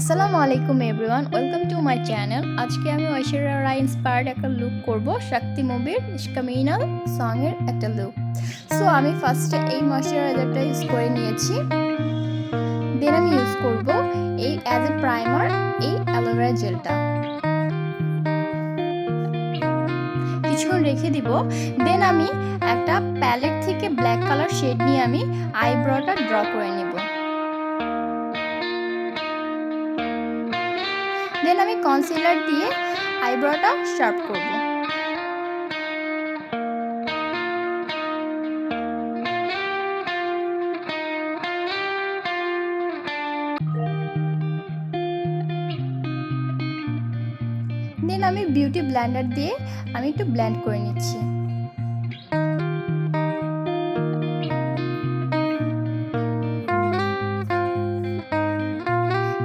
আসসালামু আলাইকুম everyone, welcome to my channel. আজকে আমি ঐশ্বরিয়া রায় ইন্সপায়ার্ড একটা লুক করব, শক্তি মুভির ইশকামিনাল সঙের একটা লুক। সো আমি ফার্স্টে এই ময়শ্চারাইজারটা ইউজ করে নিয়েছি। দেন আমি ইউজ করব এই অ্যাজ এ প্রাইমার এই অ্যালোভেরা জেলটা, কিছুক্ষণ রেখে দিব। দেন আমি একটা প্যালেট থেকে ব্ল্যাক কালার শেড নিয়ে আমি আইব্রোটা ড্র করে নেব। দেন আমি কনসিলার দিয়ে আইব্রোটা শার্প করব। দেন আমি বিউটি ব্লেন্ডার দিয়ে আমি একটু ব্লেন্ড করে নিচ্ছি।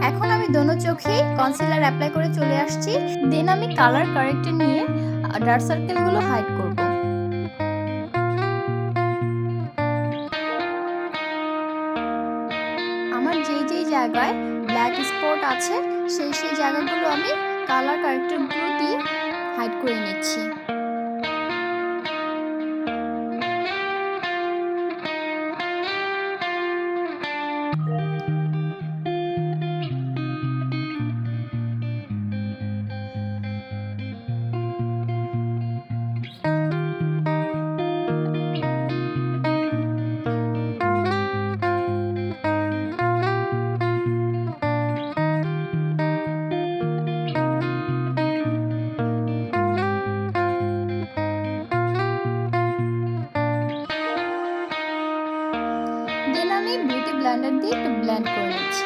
এখন আমি দোনো চোখেই কনসিলার অ্যাপ্লাই করে চলে আসছি। দেন আমি কালার কারেক্টর নিয়ে ডার্ক সার্কেলগুলো হাইড করব। আমার যেই জায়গায় ব্ল্যাক স্পট আছে সেই জায়গাগুলো আমি কালার কারেক্টরগুলো দিয়ে হাইড করে নিচ্ছি। দেন আমি বিউটি ব্লেন্ডার দিয়ে একটু ব্লেন্ড করে নিচ্ছি।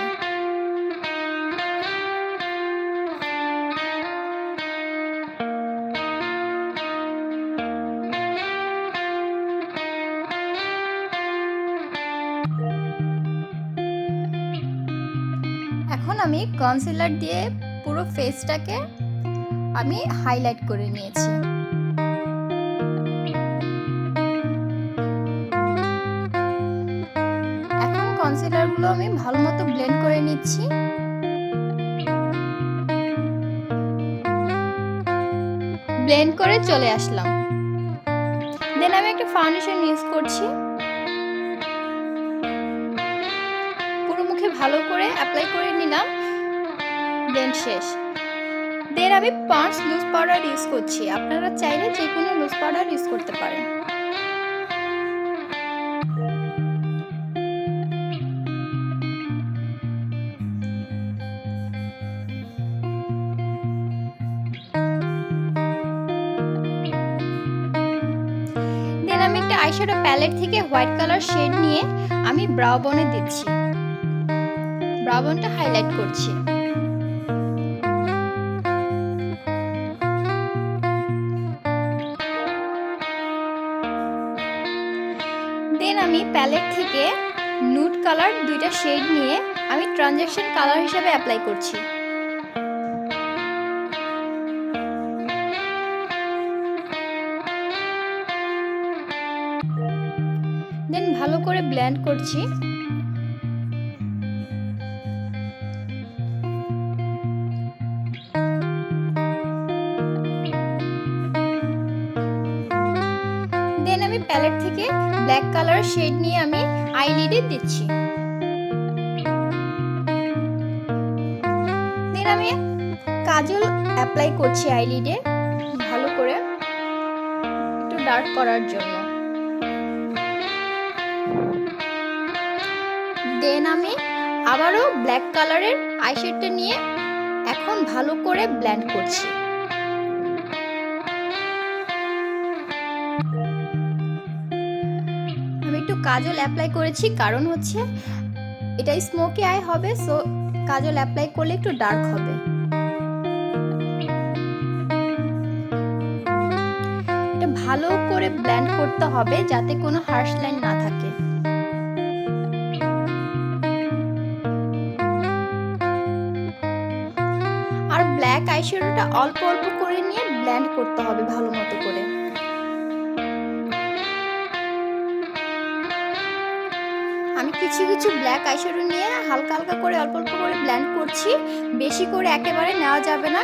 এখন আমি কনসিলার দিয়ে পুরো ফেসটাকে আমি হাইলাইট করে নিয়েছি। এখন কনসিলারগুলো আমি ভালো মতো ব্লেন্ড করে নিচ্ছি। ব্লেন্ড করে চলে আসলাম। দেন আমি একটা ফাউন্ডেশন ইউজ করছি, পুরো মুখে ভালো করে অ্যাপ্লাই করে নিলাম। দেন শেষ। দেন আমি পন্ডস লুজ পাউডার ইউজ করছি, আপনারা চাইলে যে কোনো লুজ পাউডার ইউজ করতে পারেন। দেন আমি একটা আইশ্যাডো প্যালেট থেকে হোয়াইট কালার শেড নিয়ে আমি ব্রাউ বনে দিচ্ছি, ব্রাউ বনটা হাইলাইট করছি। দেন আমি প্যালেট থেকে নুড কালার দুইটা শেড নিয়ে আমি ট্রানজ্যাকশন কালার হিসেবে অ্যাপ্লাই করছি। দেন ভালো করে ব্লেন্ড করছি। দেন আমি প্যালেট থেকে ব্ল্যাক কালার শেড নিয়ে আমি আইলিডে দিচ্ছি। দেন আমি কাজল অ্যাপ্লাই করছি আইলিডে ভালো করে একটু ডার্ক করার জন্য। দেন আমি আবারও ব্ল্যাক কালারের আইশ্যাডোটা নিয়ে এখন ভালো করে ব্লেন্ড করছি। আমি একটু কাজল অ্যাপ্লাই করেছি, কারণ হচ্ছে এটা স্মোকি আই হবে, সো কাজল অ্যাপ্লাই করলে একটু ডার্ক হবে। এটা ভালো করে ব্লেন্ড করতে হবে যাতে কোনো হার্শ লাইন না থাকে। আর ব্ল্যাক আইশ্যাডোটা অল্প অল্প করে নিয়ে ব্লেন্ড করতে হবে ভালো মতো করে। কিছু কিছু ব্ল্যাক আইশ্যাডো নিয়ে হালকা হালকা করে অল্প অল্প করে ব্লেন্ড করছি, বেশি করে একেবারে নেওয়া যাবে না।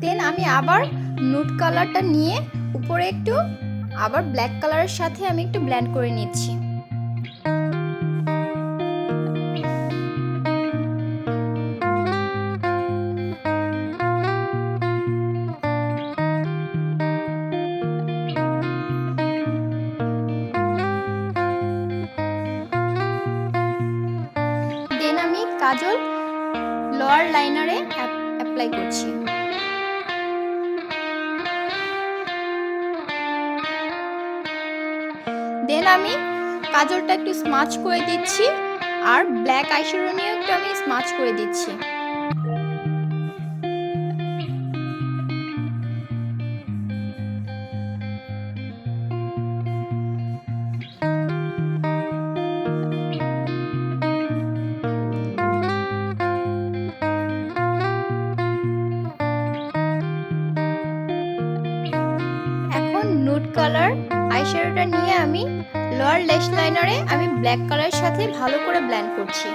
দেন আমি আবার নুড কালারটা নিয়ে উপরে একটু আবার ব্ল্যাক কালারের সাথে আমি একটু ব্লেন্ড করে নিচ্ছি। দেন আমি কাজল লোয়ার লাইনারে অ্যাপ্লাই করছি। দেন আমি কাজলটা একটু স্মাচ করে দিচ্ছি আর ব্ল্যাক আইশ্যাডো নিয়ে একটু আমি স্মাচ করে দিচ্ছি। এখন নুড কালার আইশ্যাডোটা নিয়ে আমি লোয়ার ল্যাশ লাইনারে আমি ব্ল্যাক কালারের সাথে ভালো করে ব্লেন্ড করছি।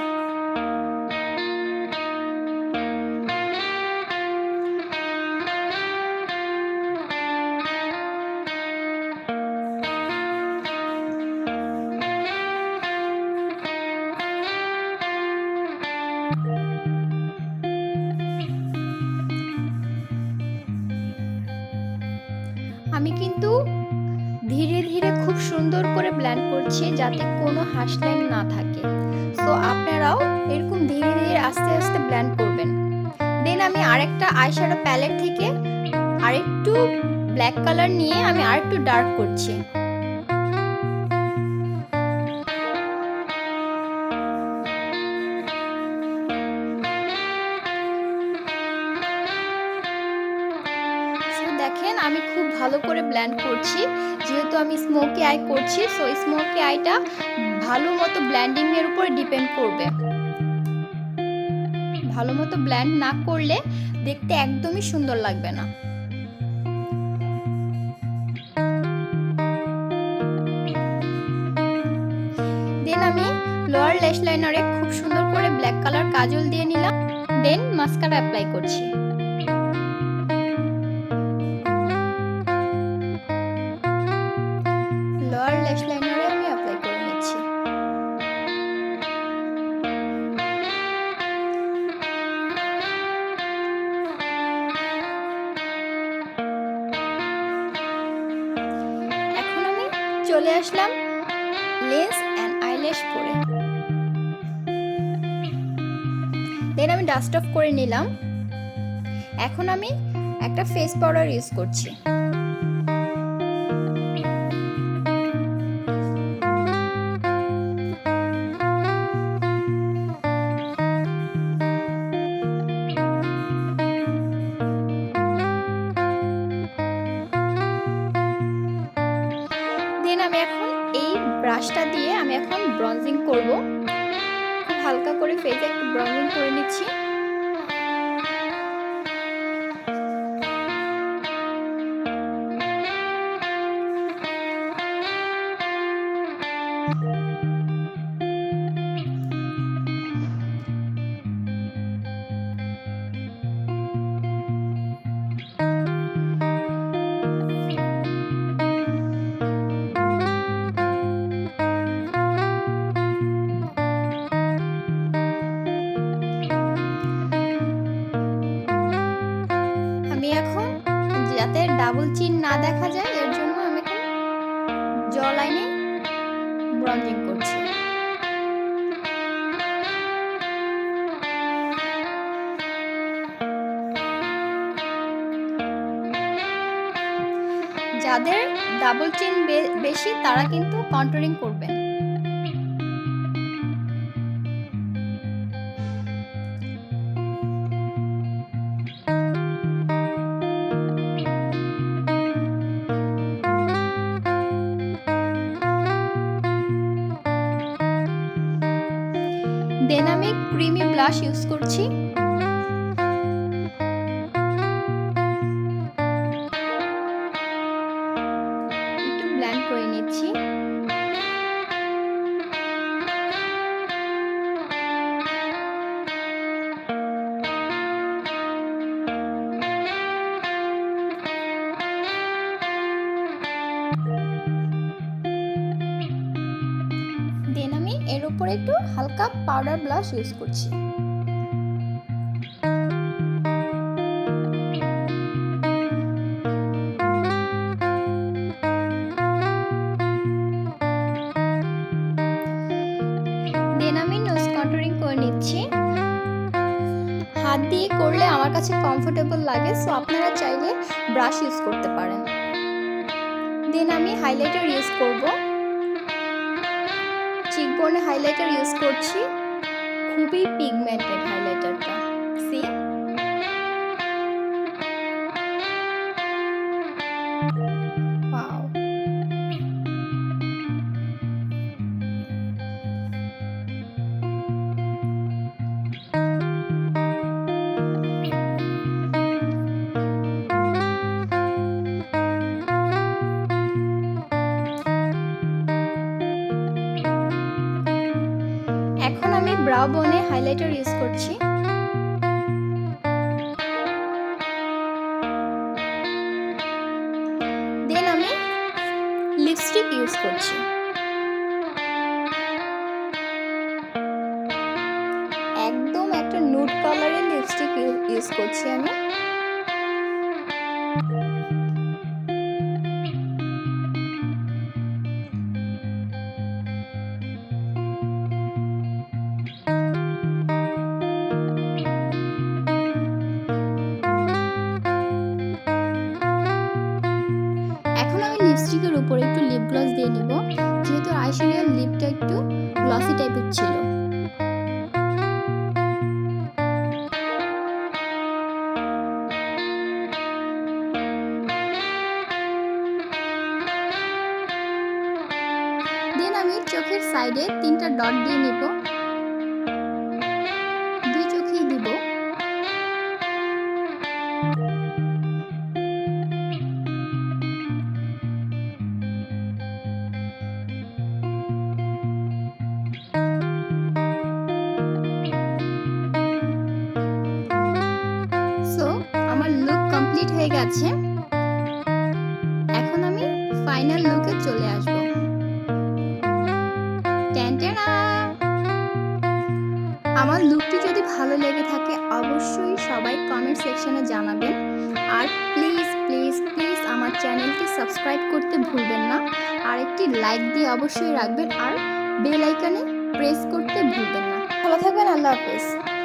আমি কিন্তু ধীরে ধীরে খুব সুন্দর করে ব্লেন্ড করছি যাতে কোনো হার্শ লাইন না থাকে। সো আপনারাও এরকম ধীরে ধীরে আস্তে আস্তে ব্লেন্ড করবেন। দেন আমি আরেকটা আইশ্যাডো প্যালেট থেকে আরেকটু ব্ল্যাক কালার নিয়ে আমি আরেকটু ডার্ক করছি। দেখেন আমি খুব ভালো করে ব্লেন্ড করছি, যেহেতু আমি স্মোকি আই করছি। সো স্মোকি আইটা ভালো মতো ব্লেন্ডিং এর উপর ডিপেন্ড করবে। ভালো মতো ব্লেন্ড না করলে দেখতে একদমই সুন্দর লাগবে না। দেন আমি লোয়ার ল্যাশ লাইনারে খুব সুন্দর করে ব্ল্যাক কালার কাজল দিয়ে নিলাম। দেন মাস্কারা অ্যাপ্লাই করছি। লোয়ার ল্যাশ লাইনারে আমি অ্যাপ্লাই করে নিচ্ছি। এখন আমি চলে আসলাম লেন্স এন্ড আইল্যাশ পরে। দেন আমি ডাস্ট অফ করে নিলাম। এখন আমি একটা ফেস পাউডার ইউজ করছি। দেন আমি এখন এই ব্রাশটা দিয়ে আমি এখন ব্রঞ্জিং করব। খুব হালকা করে ফেসে একটু ব্রঞ্জিং করে নিচ্ছি। যাতে ডাবল চিন না দেখা যায় এর জন্য আমি জ লাইনে ব্রঞ্জিং করছি। যাদের ডাবল চিন বেশি তারা কিন্তু কন্টুরিং করবেন। দেন আমি ক্রিমি ব্লাশ ইউজ করছি। একটু ব্লেন্ড করে নিচ্ছি। উপরে একটু হালকা পাউডার ব্লাশ ইউজ করছি। দেন আমি নোজ কন্টুরিং করে নিচ্ছি। হাত দিয়ে করলে আমার কাছে কমফোর্টেবল লাগে, সো আপনারা চাইলে ব্রাশ ইউজ করতে পারেন। দেন আমি হাইলাইটার ইউজ করব। চিকবোনে হাইলাইটার ইউজ করছি, খুবই পিগমেন্টেড হাইলাইটারটা। সি ওয়াও, এখন আমি ব্রাউ বোনে হাইলাইটার ইউজ করছি। দেন আমি লিপস্টিক ইউজ করছি। একদম একটা নুড কালারের লিপস্টিক ইউজ করছি আমি। এখন আমি লিপস্টিকের উপরে একটু লিপ গ্লস দিয়ে নিব, যেহেতু আইশ্বারিয়ার লিপটা একটু গ্লসি টাইপের ছিল। দেন আমি চোখের সাইডে 3টা ডট দিয়ে নিব, 2 চোখেই দিব। সো আমার লুক কমপ্লিট হয়ে গেছে। এখন আমি ফাইনাল লুকে চলে আসব। আমার লুকটি যদি ভালো লেগে থাকে অবশ্যই সবাই কমেন্ট সেকশনে জানাবেন। আর প্লিজ প্লিজ প্লিজ আমার চ্যানেলটি সাবস্ক্রাইব করতে ভুলবেন না, আর একটি লাইক দিয়ে অবশ্যই রাখবেন, আর বেল আইকনে প্রেস করতে ভুলবেন না। ভালো থাকবেন, আল্লাহ হাফেজ।